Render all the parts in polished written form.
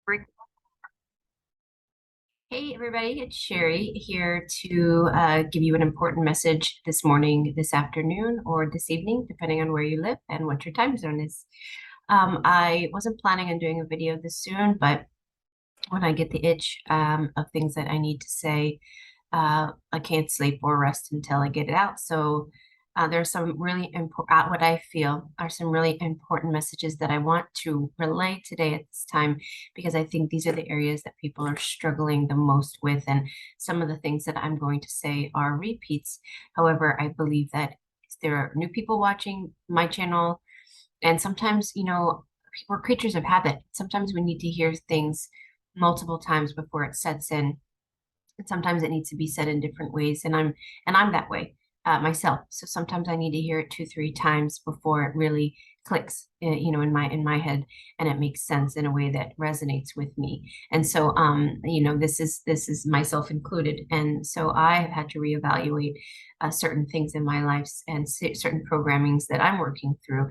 Rick. Hey, everybody, it's Sherry here to give you an important message this morning, this afternoon, or this evening, depending on where you live and what your time zone is. I wasn't planning on doing a video this soon, but when I get the itch of things that I need to say, I can't sleep or rest until I get it out. So there's some really important, what I feel are some really important messages that I want to relay today at this time, because I think these are the areas that people are struggling the most with. And some of the things that I'm going to say are repeats. However, I believe that there are new people watching my channel. And sometimes, we're creatures of habit. Sometimes we need to hear things multiple times before it sets in, and sometimes it needs to be said in different ways, and I'm that way myself. So sometimes I need to hear it two, three times before it really clicks, in my head, and it makes sense in a way that resonates with me. And so, this is myself included, and so I have had to reevaluate certain things in my life and certain programmings that I'm working through.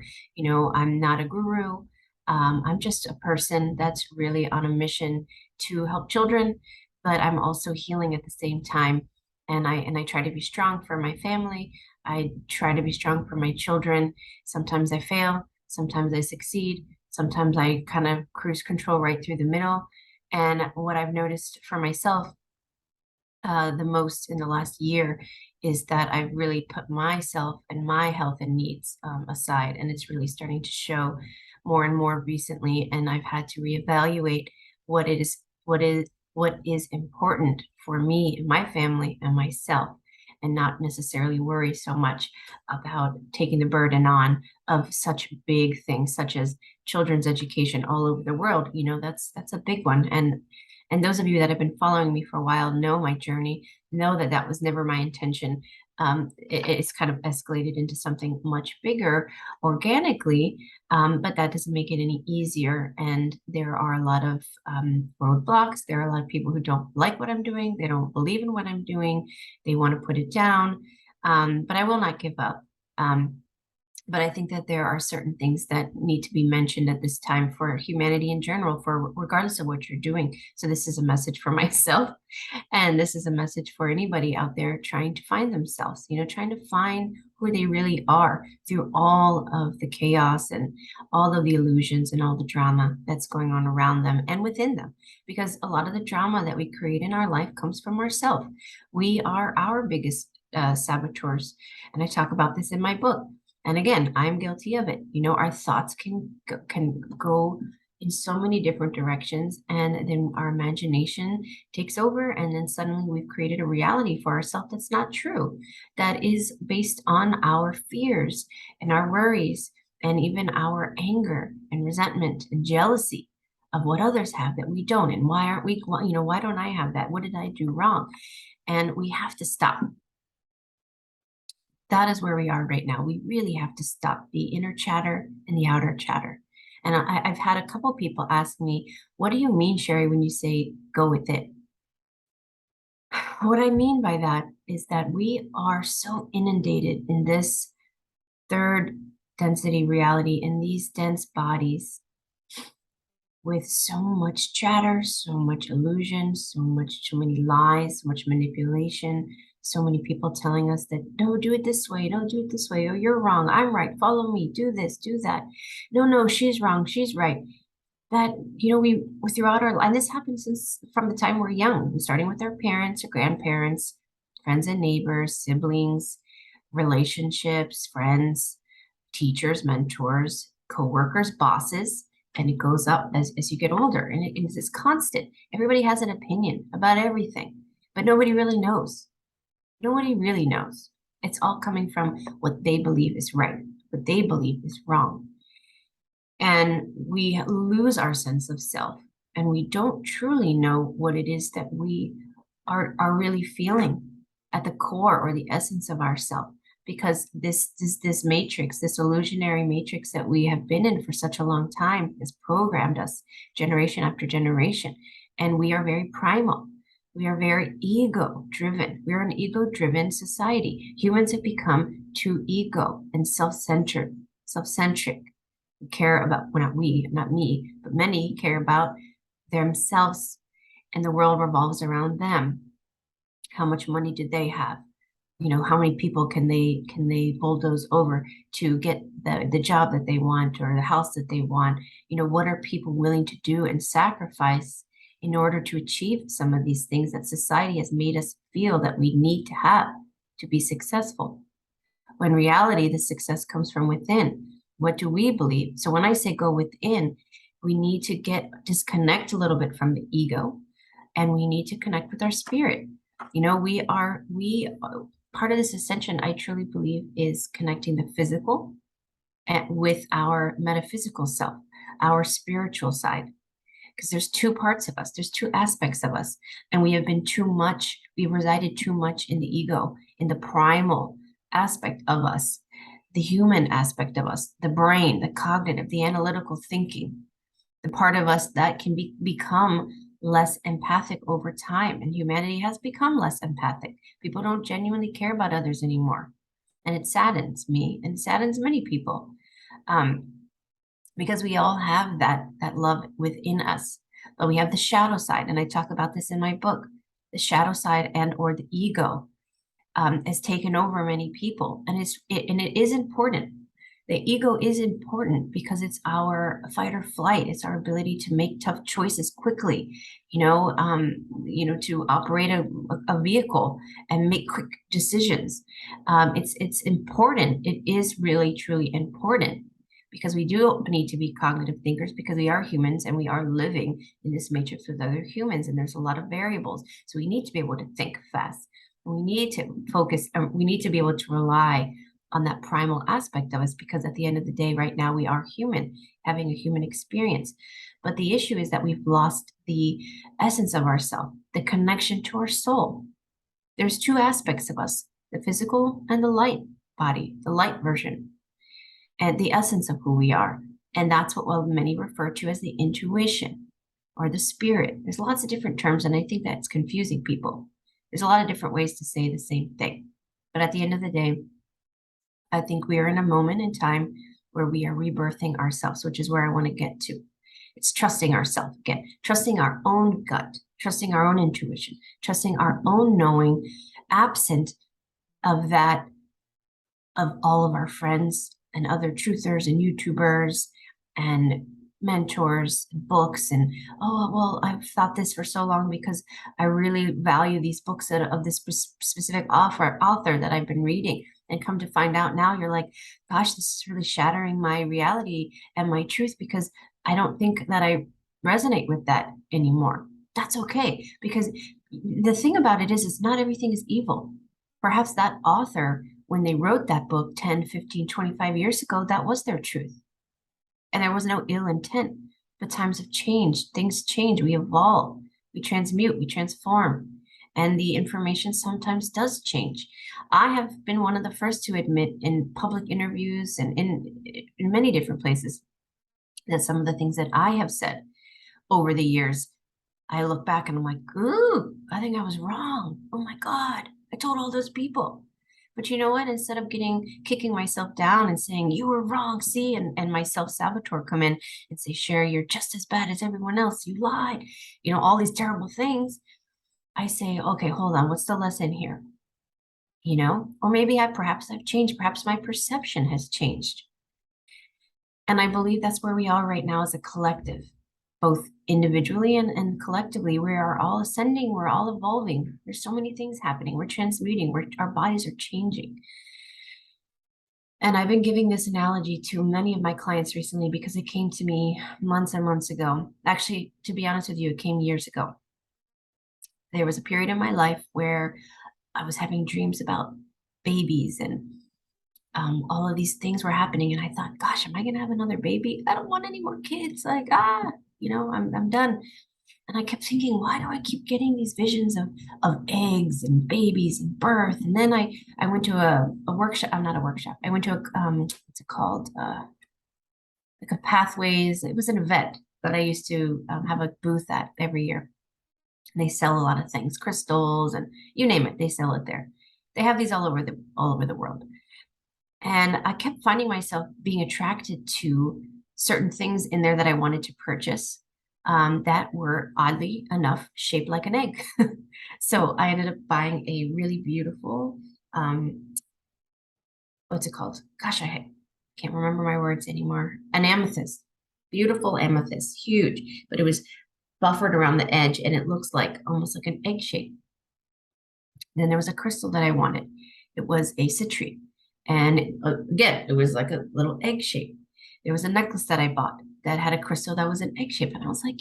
I'm not a guru. I'm just a person that's really on a mission to help children, but I'm also healing at the same time. And I try to be strong for my family. I try to be strong for my children. Sometimes I fail, sometimes I succeed, sometimes I kind of cruise control right through the middle. And what I've noticed for myself the most in the last year is that I've really put myself and my health and needs aside, and it's really starting to show more and more recently. And I've had to reevaluate what it is, what is important for me and my family and myself, and not necessarily worry so much about taking the burden on of such big things such as children's education all over the world. That's a big one. And those of you that have been following me for a while know my journey, know that that was never my intention. It's kind of escalated into something much bigger organically, but that doesn't make it any easier. And there are a lot of roadblocks. There are a lot of people who don't like what I'm doing. They don't believe in what I'm doing. They want to put it down. But I will not give up. But I think that there are certain things that need to be mentioned at this time for humanity in general, for regardless of what you're doing. So this is a message for myself, and this is a message for anybody out there trying to find themselves, trying to find who they really are through all of the chaos and all of the illusions and all the drama that's going on around them and within them. Because a lot of the drama that we create in our life comes from ourselves. We are our biggest saboteurs. And I talk about this in my book. And again, I'm guilty of it. Our thoughts can go in so many different directions, and then our imagination takes over, and then suddenly we've created a reality for ourselves that's not true, that is based on our fears and our worries, and even our anger and resentment and jealousy of what others have that we don't. And why aren't we, why don't I have that? What did I do wrong? And we have to stop. That is where we are right now. We really have to stop the inner chatter and the outer chatter. And I've had a couple people ask me, what do you mean, Sherri, when you say go with it? What I mean by that is that we are so inundated in this third density reality, in these dense bodies, with so much chatter, so much illusion, so many lies, so much manipulation, so many people telling us that, no, do it this way, no, do it this way, oh, you're wrong, I'm right, follow me, do this, do that. No, she's wrong, she's right. That, we throughout our, and this happens since from the time we're young, starting with our parents or grandparents, friends and neighbors, siblings, relationships, friends, teachers, mentors, coworkers, bosses, and it goes up as you get older, and it's constant. Everybody has an opinion about everything, but nobody really knows. Nobody really knows. It's all coming from what they believe is right, what they believe is wrong. And we lose our sense of self, and we don't truly know what it is that we are really feeling at the core or the essence of ourself, because this matrix, this illusionary matrix that we have been in for such a long time, has programmed us generation after generation. And we are very primal. We are very ego driven. We're an ego driven society. Humans have become too ego and self-centric. We care about, well, not we, not me, but many care about themselves, and the world revolves around them. How much money do they have? How many people can they bulldoze over to get the job that they want or the house that they want? What are people willing to do and sacrifice in order to achieve some of these things that society has made us feel that we need to have to be successful? When in reality, the success comes from within. What do we believe? So when I say go within, we need to disconnect a little bit from the ego, and we need to connect with our spirit. We part of this ascension, I truly believe, is connecting the physical with our metaphysical self, our spiritual side. Because there's two parts of us, there's two aspects of us, and we've resided too much in the ego, in the primal aspect of us, the human aspect of us, the brain, the cognitive, the analytical thinking, the part of us that can become less empathic over time. And humanity has become less empathic. People don't genuinely care about others anymore. And it saddens me and saddens many people. Because we all have that love within us, but we have the shadow side. And I talk about this in my book. The shadow side and or the ego has taken over many people. And it is important. The ego is important because it's our fight or flight. It's our ability to make tough choices quickly, to operate a vehicle and make quick decisions. It's important. It is really, truly important because we do need to be cognitive thinkers because we are humans and we are living in this matrix with other humans, and there's a lot of variables. So we need to be able to think fast. We need to focus. We need to be able to rely on that primal aspect of us, because at the end of the day, right now, we are human, having a human experience. But the issue is that we've lost the essence of ourselves, the connection to our soul. There's two aspects of us, the physical and the light body, the light version, and the essence of who we are. And that's what many refer to as the intuition or the spirit. There's lots of different terms, and I think that's confusing people. There's a lot of different ways to say the same thing. But at the end of the day, I think we are in a moment in time where we are rebirthing ourselves, which is where I want to get to. It's trusting ourselves again, trusting our own gut, trusting our own intuition, trusting our own knowing, absent of that, of all of our friends and other truthers and YouTubers and mentors, and books, and I've thought this for so long because I really value these books of this specific author that I've been reading. And come to find out now, you're like, gosh, this is really shattering my reality and my truth because I don't think that I resonate with that anymore. That's okay, because the thing about it is not everything is evil. Perhaps that author, when they wrote that book 10, 15, 25 years ago, that was their truth. And there was no ill intent. But times have changed. Things change. We evolve. We transmute. We transform. And the information sometimes does change. I have been one of the first to admit in public interviews and in many different places that some of the things that I have said over the years, I look back and I'm like, ooh, I think I was wrong. Oh my God, I told all those people. But you know what? Instead of kicking myself down and saying, you were wrong, see, and my self-saboteur come in and say, Sherri, you're just as bad as everyone else. You lied, all these terrible things. I say, okay, hold on. What's the lesson here? Or maybe perhaps I've changed. Perhaps my perception has changed. And I believe that's where we are right now as a collective, both individually and collectively. We are all ascending. We're all evolving. There's so many things happening. We're transmuting. Our bodies are changing. And I've been giving this analogy to many of my clients recently because it came to me months and months ago. Actually, to be honest with you, it came years ago. There was a period in my life where I was having dreams about babies and all of these things were happening. And I thought, gosh, am I going to have another baby? I don't want any more kids. Like, I'm done. And I kept thinking, why do I keep getting these visions of eggs and babies and birth? And then I went to a workshop. I'm not a workshop. I went to what's it called? Like a pathways. It was an event that I used to have a booth at every year. They sell a lot of things, crystals and you name it, they sell it there. They have these all over the world. And I kept finding myself being attracted to certain things in there that I wanted to purchase. that were oddly enough shaped like an egg. So I ended up buying a really beautiful, what's it called? Gosh, can't remember my words anymore. An amethyst, beautiful amethyst, huge, but it was buffered around the edge and it looks like almost like an egg shape. Then there was a crystal that I wanted. It was a citrine. And again, it was like a little egg shape. There was a necklace that I bought that had a crystal that was an egg shape. And I was like,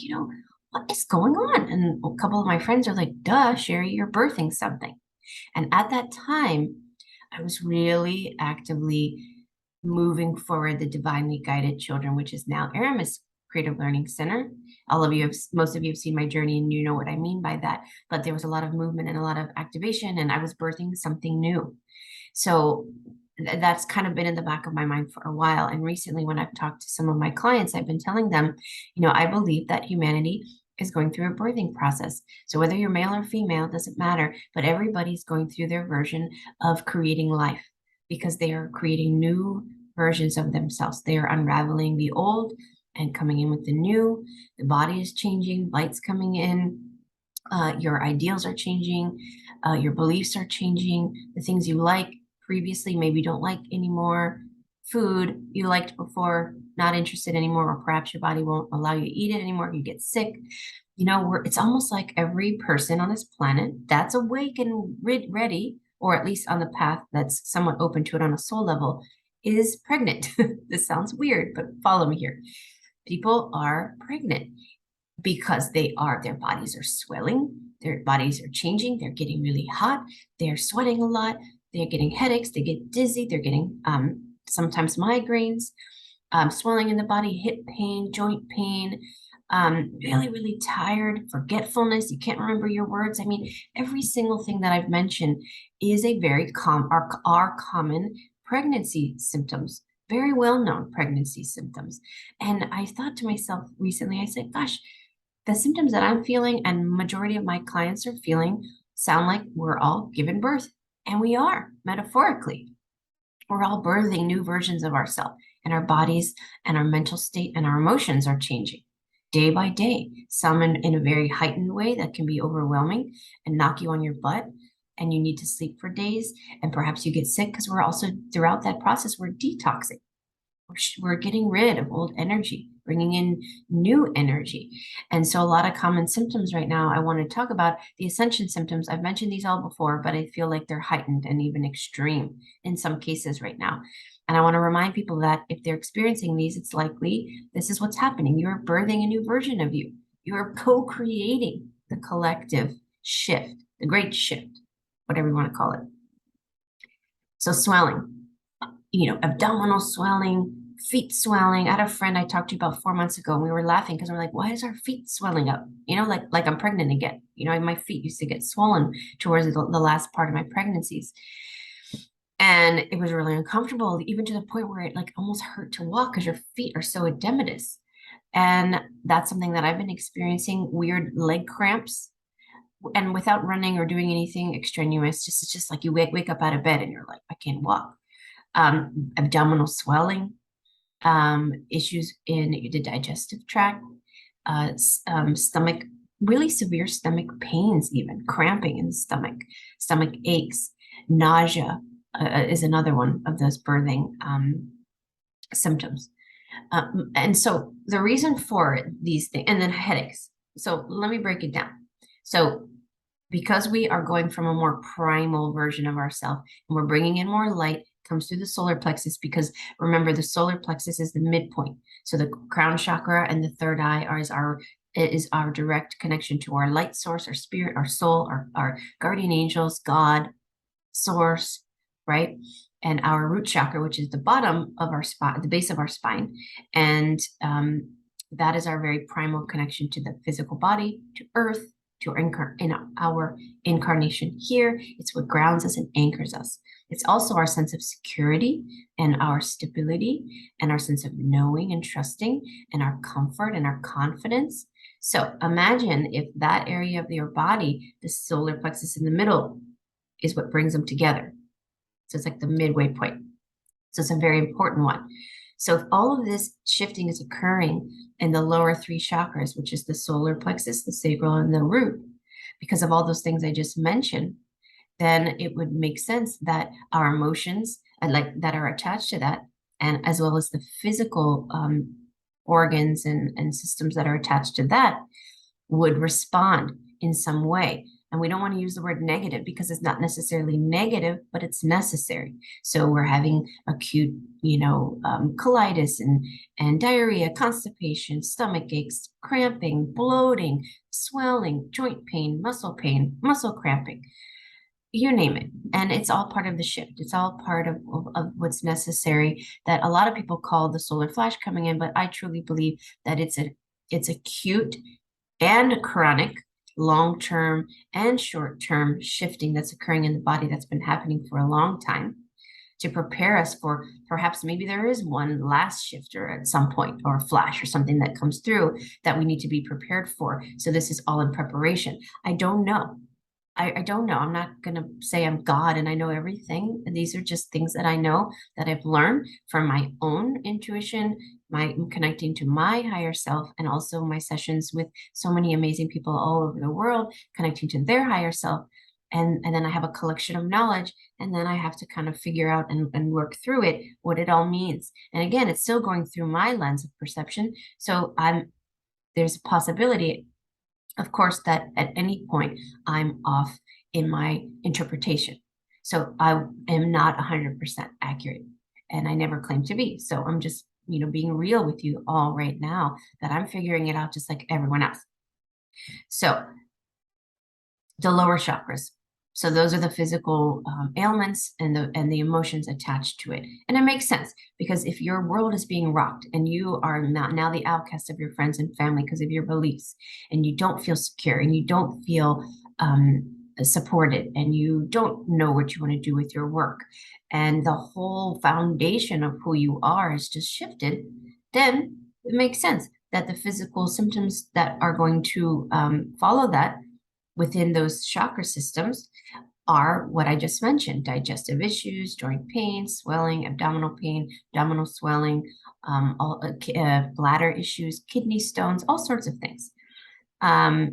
what is going on? And a couple of my friends are like, duh, Sherri, you're birthing something. And at that time, I was really actively moving forward the divinely guided children, which is now Aramis Creative Learning Center. Most of you have seen my journey and you know what I mean by that. But there was a lot of movement and a lot of activation, and I was birthing something new. So that's kind of been in the back of my mind for a while. And recently, when I've talked to some of my clients, I've been telling them, I believe that humanity is going through a birthing process. So whether you're male or female, doesn't matter, but everybody's going through their version of creating life because they are creating new versions of themselves. They are unraveling the old and coming in with the new. The body is changing, light's coming in. Your ideals are changing, your beliefs are changing, the things you like previously maybe don't like anymore, food you liked before, not interested anymore, or perhaps your body won't allow you to eat it anymore, you get sick. It's almost like every person on this planet that's awake and ready, or at least on the path that's somewhat open to it on a soul level, is pregnant. This sounds weird, but follow me here. People are pregnant because their bodies are swelling, their bodies are changing, they're getting really hot, they're sweating a lot, they're getting headaches, they get dizzy, they're getting sometimes migraines, swelling in the body, hip pain, joint pain, really, really tired, forgetfulness, you can't remember your words. I mean, every single thing that I've mentioned is a very are common pregnancy symptoms, very well-known pregnancy symptoms. And I thought to myself recently, I said, gosh, the symptoms that I'm feeling and majority of my clients are feeling sound like we're all giving birth. And we are, metaphorically. We're all birthing new versions of ourselves, and our bodies and our mental state and our emotions are changing day by day. Some in a very heightened way that can be overwhelming and knock you on your butt, and you need to sleep for days, and perhaps you get sick because we're also, throughout that process, we're detoxing. We're getting rid of old energy, bringing in new energy. And so a lot of common symptoms right now, I want to talk about the Ascension symptoms. I've mentioned these all before, but I feel like they're heightened and even extreme in some cases right now. And I want to remind people that if they're experiencing these, it's likely this is what's happening. You're birthing a new version of you. You're co-creating the collective shift, the great shift, whatever you want to call it. So swelling, abdominal swelling, feet swelling. I had a friend I talked to about 4 months ago, and we were laughing because we're like, why is our feet swelling up? Like I'm pregnant again. My feet used to get swollen towards the last part of my pregnancies. And it was really uncomfortable, even to the point where it like almost hurt to walk because your feet are so edematous. And that's something that I've been experiencing, weird leg cramps. And without running or doing anything extraneous, it's just like you wake up out of bed and you're like, I can't walk. Abdominal swelling, issues in the digestive tract, stomach, really severe stomach pains, even cramping in the stomach aches, nausea is another one of those birthing symptoms. And so the reason for these things, and then headaches. So let me break it down. So because we are going from a more primal version of ourselves and we're bringing in more light, comes through the solar plexus, because remember, the solar plexus is the midpoint. So the crown chakra and the third eye is our direct connection to our light source, our spirit, our soul, our guardian angels, God, source, right? And our root chakra, which is the bottom of our spine, the base of our spine. And that is our very primal connection to the physical body, to earth, to our incarnation here. It's what grounds us and anchors us. It's also our sense of security and our stability and our sense of knowing and trusting and our comfort and our confidence. So imagine if that area of your body, the solar plexus in the middle, is what brings them together. So it's like the midway point. So it's a very important one. So if all of this shifting is occurring in the lower three chakras, which is the solar plexus, the sacral, and the root, because of all those things I just mentioned, then it would make sense that our emotions like that are attached to that, and as well as the physical organs and systems that are attached to that, would respond in some way. And we don't want to use the word negative because it's not necessarily negative, but it's necessary. So we're having acute, colitis and diarrhea, constipation, stomach aches, cramping, bloating, swelling, joint pain, muscle cramping, you name it. And it's all part of the shift. It's all part of what's necessary, that a lot of people call the solar flash coming in, but I truly believe that it's acute and chronic, long-term and short-term shifting that's occurring in the body that's been happening for a long time, to prepare us for perhaps maybe there is one last shifter at some point, or a flash or something that comes through that we need to be prepared for. So this is all in preparation. I don't know. I don't know. I'm not going to say I'm God and I know everything. These are just things that I know, that I've learned from my own intuition, my connecting to my higher self, and also my sessions with so many amazing people all over the world, connecting to their higher self. And then I have a collection of knowledge, and then I have to kind of figure out and work through it, what it all means. And again, it's still going through my lens of perception. So there's a possibility, of course, that at any point I'm off in my interpretation. So I am not 100% accurate, and I never claim to be. So I'm just, being real with you all right now, that I'm figuring it out just like everyone else. So the lower chakras. So those are the physical ailments and the emotions attached to it. And it makes sense, because if your world is being rocked and you are now the outcast of your friends and family because of your beliefs, and you don't feel secure, and you don't feel supported, and you don't know what you want to do with your work, and the whole foundation of who you are is just shifted, then it makes sense that the physical symptoms that are going to follow that within those chakra systems are what I just mentioned: digestive issues, joint pain, swelling, abdominal pain, abdominal swelling, bladder issues, kidney stones, all sorts of things. Now,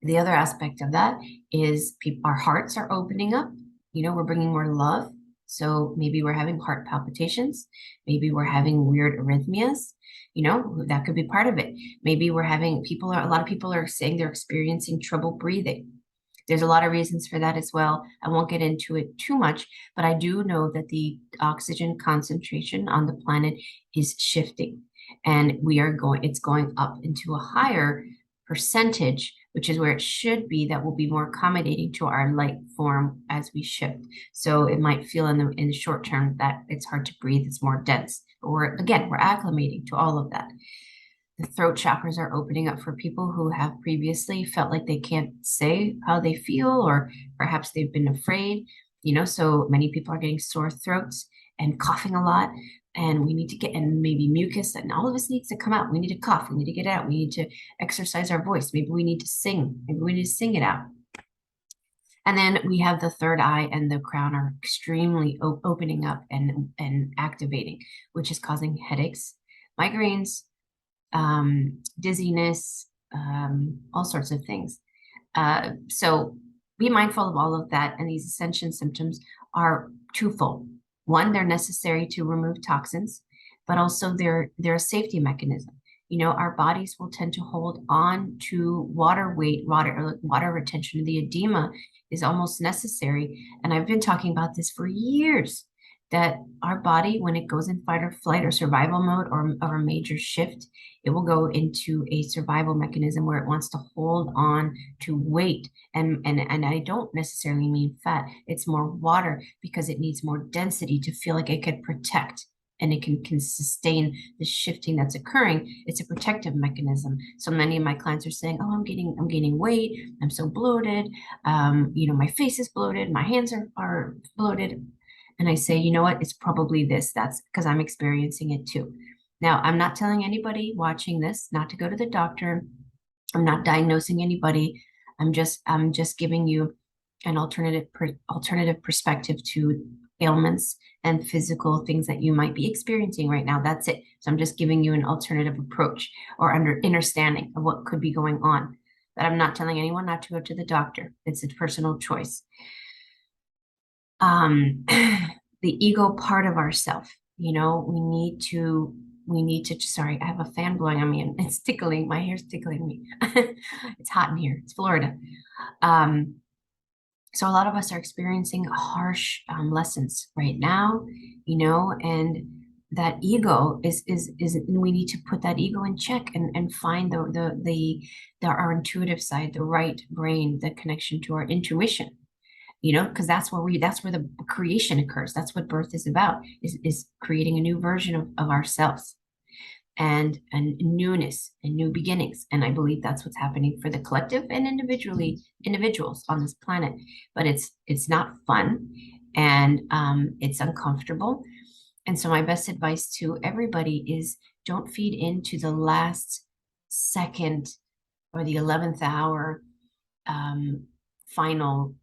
the other aspect of that is our hearts are opening up. We're bringing more love. So maybe we're having heart palpitations. Maybe we're having weird arrhythmias. That could be part of it. Maybe we're having a lot of people are saying they're experiencing trouble breathing. There's a lot of reasons for that as well. I won't get into it too much, but I do know that the oxygen concentration on the planet is shifting, and it's going up into a higher percentage, which is where it should be, that will be more accommodating to our light form as we shift. So it might feel in the short term that it's hard to breathe, it's more dense. But we're acclimating to all of that. The throat chakras are opening up for people who have previously felt like they can't say how they feel, or perhaps they've been afraid. So many people are getting sore throats and coughing a lot, and we need to get, and maybe mucus, and all of this needs to come out. We need to cough, we need to get out, we need to exercise our voice. Maybe we need to sing, maybe we need to sing it out. And then we have the third eye and the crown are extremely opening up and activating, which is causing headaches, migraines, dizziness, all sorts of things. So be mindful of all of that. And these ascension symptoms are twofold. One, they're necessary to remove toxins, but also they're a safety mechanism. Our bodies will tend to hold on to water retention. The edema is almost necessary. And I've been talking about this for years, that our body, when it goes in fight or flight or survival mode, or a major shift, it will go into a survival mechanism where it wants to hold on to weight. And I don't necessarily mean fat. It's more water, because it needs more density to feel like it could protect, and it can sustain the shifting that's occurring. It's a protective mechanism. So many of my clients are saying, "Oh, I'm gaining weight. I'm so bloated. My face is bloated. My hands are bloated." And I say, you know what? It's probably this. That's because I'm experiencing it too. Now, I'm not telling anybody watching this not to go to the doctor. I'm not diagnosing anybody. I'm just giving you an alternative perspective to ailments and physical things that you might be experiencing right now. That's it. So I'm just giving you an alternative approach or understanding of what could be going on. But I'm not telling anyone not to go to the doctor. It's a personal choice. The ego part of ourself, we need to, sorry, I have a fan blowing on me and it's tickling, my hair's tickling me. It's hot in here. It's Florida. So a lot of us are experiencing harsh lessons right now, and that ego is we need to put that ego in check and find our intuitive side, the right brain, the connection to our intuition, because that's where the creation occurs. That's what birth is about, is creating a new version of ourselves and newness and new beginnings. And I believe that's what's happening for the collective and individuals on this planet. But it's not fun, and it's uncomfortable. And so my best advice to everybody is don't feed into the last second or the 11th hour final,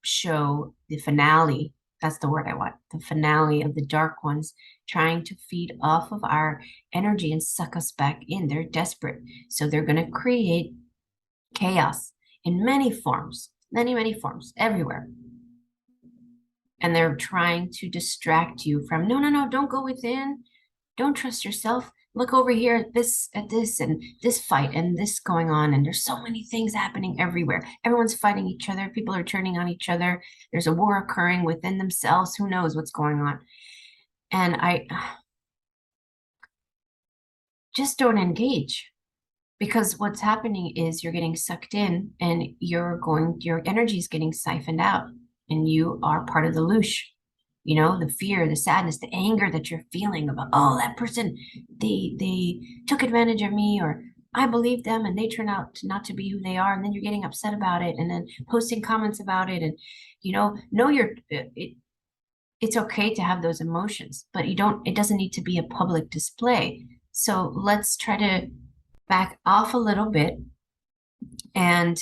show, the finale. That's the word I want. The finale of the dark ones trying to feed off of our energy and suck us back in. They're desperate. So they're going to create chaos in many forms, many forms, everywhere. And they're trying to distract you from, no, don't go within. Don't trust yourself. Look over here at this and this fight and this going on. And there's so many things happening everywhere. Everyone's fighting each other. People are turning on each other. There's a war occurring within themselves. Who knows what's going on? And I just don't engage, because what's happening is you're getting sucked in and your energy is getting siphoned out, and you are part of the loosh. The fear, the sadness, the anger that you're feeling about, oh, that person, they took advantage of me, or I believed them and they turn out not to be who they are. And then you're getting upset about it and then posting comments about it. And, it's okay to have those emotions, but it doesn't need to be a public display. So let's try to back off a little bit and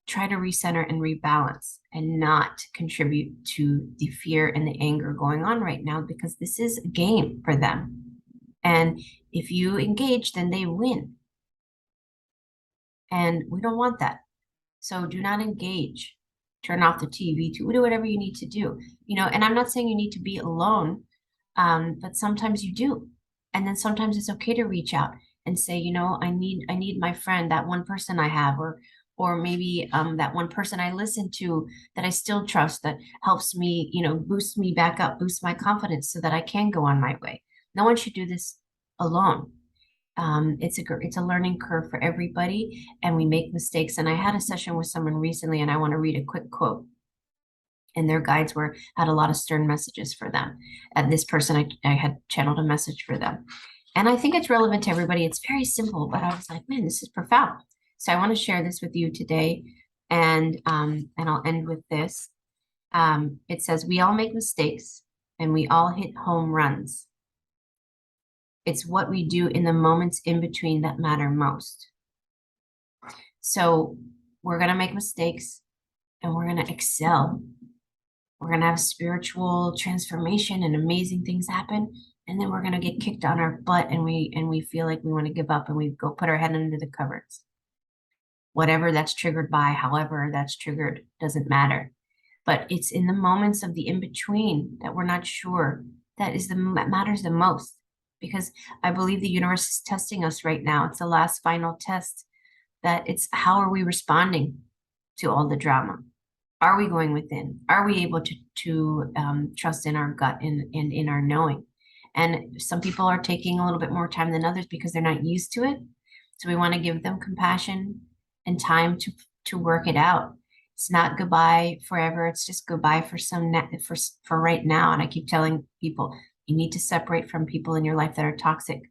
try to recenter and rebalance and not contribute to the fear and the anger going on right now, because this is a game for them. And if you engage, then they win. And we don't want that. So do not engage. Turn off the TV, do whatever you need to do. And I'm not saying you need to be alone, but sometimes you do. And then sometimes it's okay to reach out and say, I need my friend, that one person I have, or maybe that one person I listen to that I still trust, that helps me, boost me back up, boost my confidence so that I can go on my way. No one should do this alone. It's a learning curve for everybody, and we make mistakes. And I had a session with someone recently, and I want to read a quick quote. And their guides had a lot of stern messages for them. And this person, I had channeled a message for them. And I think it's relevant to everybody. It's very simple, but I was like, man, this is profound. So I want to share this with you today, and I'll end with this. It says, we all make mistakes and we all hit home runs. It's what we do in the moments in between that matter most. So we're going to make mistakes and we're going to excel. We're going to have spiritual transformation and amazing things happen. And then we're going to get kicked on our butt, and we feel like we want to give up, and we go put our head under the covers. Whatever that's triggered by, however that's triggered, doesn't matter. But it's in the moments of the in-between that we're not sure that matters the most. Because I believe the universe is testing us right now. It's the last final test, that it's how are we responding to all the drama? Are we going within? Are we able to trust in our gut and in our knowing? And some people are taking a little bit more time than others because they're not used to it. So we want to give them compassion and time to work it out. It's not goodbye forever. It's just goodbye for right now. And I keep telling people, you need to separate from people in your life that are toxic,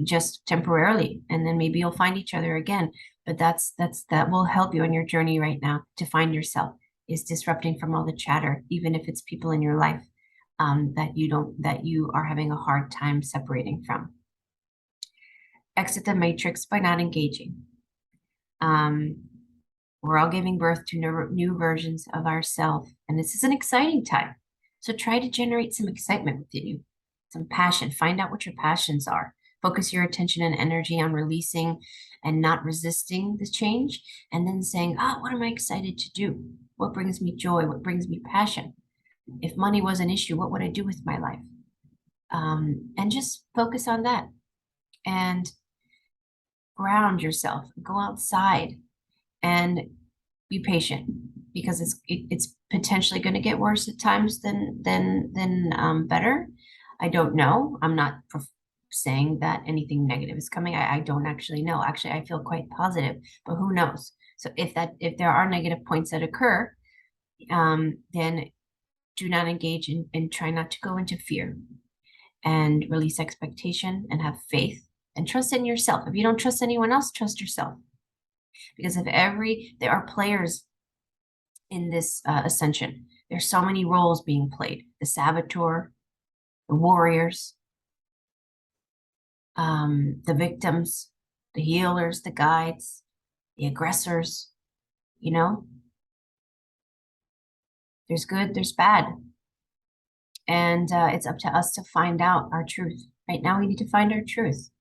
just temporarily, and then maybe you'll find each other again. But that will help you on your journey right now to find yourself, is disrupting from all the chatter, even if it's people in your life that you are having a hard time separating from. Exit the matrix by not engaging. We're all giving birth to new versions of ourselves, and this is an exciting time. So try to generate some excitement within you, some passion. Find out what your passions are. Focus your attention and energy on releasing and not resisting the change, and then saying, ah, what am I excited to do? What brings me joy? What brings me passion? If money was an issue, what would I do with my life? And just focus on that and ground yourself. Go outside and be patient, because it's potentially going to get worse at times than better. I don't know. I'm not saying that anything negative is coming. I don't actually know. Actually, I feel quite positive, but who knows? So if there are negative points that occur, then do not engage and try not to go into fear, and release expectation and have faith and trust in yourself. If you don't trust anyone else, trust yourself. Because there are players in this ascension. There's so many roles being played: the saboteur, the warriors, the victims, the healers, the guides, the aggressors. You know, there's good, there's bad, and it's up to us to find out our truth. Right now, we need to find our truth,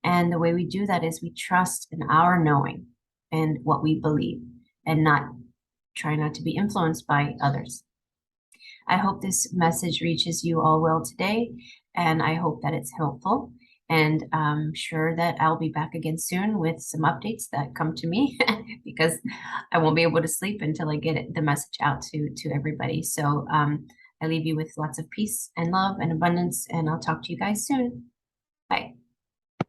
and the way we do that is we trust in our knowing and what we believe, and try not to be influenced by others. I hope this message reaches you all well today, and I hope that it's helpful. And I'm sure that I'll be back again soon with some updates that come to me because I won't be able to sleep until I get the message out to everybody. So I leave you with lots of peace and love and abundance, and I'll talk to you guys soon. Bye.